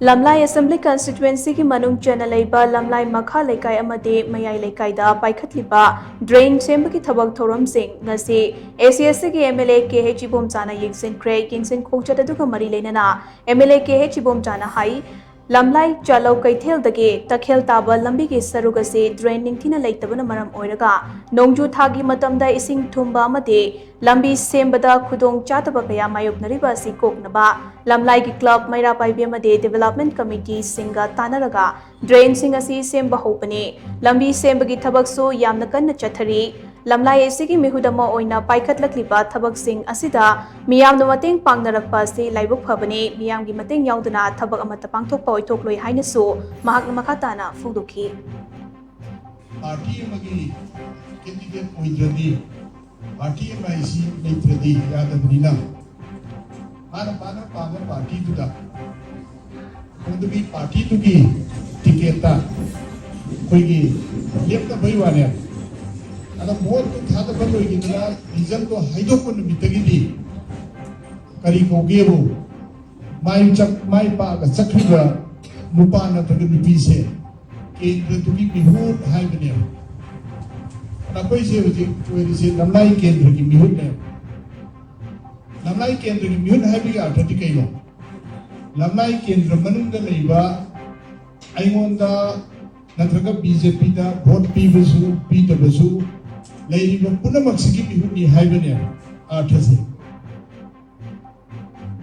Lamlai Assembly Constituency ki manung channa leiba Lamlai Makha Leikai amadi Mayai Leikai Da Paikhatliba drain Sembagi Thabak thouram shing ngasi ACSC MLA Kh Ibomcha Yengsinkhre Yengsinkhre aduga mari leinana MLA Kh Ibomcha hai Lamlai Chalau Kaithel dage takhel taba lambi ki saruga se drain ningthina leitabana maram oiraga nongju thagi matamda ising thumba amade lambi sembada khudong chataba kaya mayoknariba si koknaba Lamlai ki club maira paibi amade development committee singa tanaraga drain sing asi semba hopane lambi sembagi thabak so yamna kanna chathari Lamlai asigi mihudama oina paikhatliba thabak sing asida miyamna mateng pangnarakpa se laibuk phabane miyamgi mateng yaudana thabak amata pangthokpa oithokloi haina so mahakna makhatana fudokhi party amagi candidate oidradi party MIC leitradi yadabnina mana party tuda kondubi party tugi ticket ta koigi lepta baiwane ada vote ko thada balo igina result ko haido ko bitagidi kari ko gebo mai pa ga sakriba nupa na taga nupi se kendra tugi bihut hai bane ana koi se hoji koi se lamlai kendra ki bihut ne lamlai kendra ki bihut hai bi arthati kaino lamlai kendra manung da leiba aingonda natraga BJP da vote pibasu pitabasu Leiba puna maksigi bihuni haibane arthase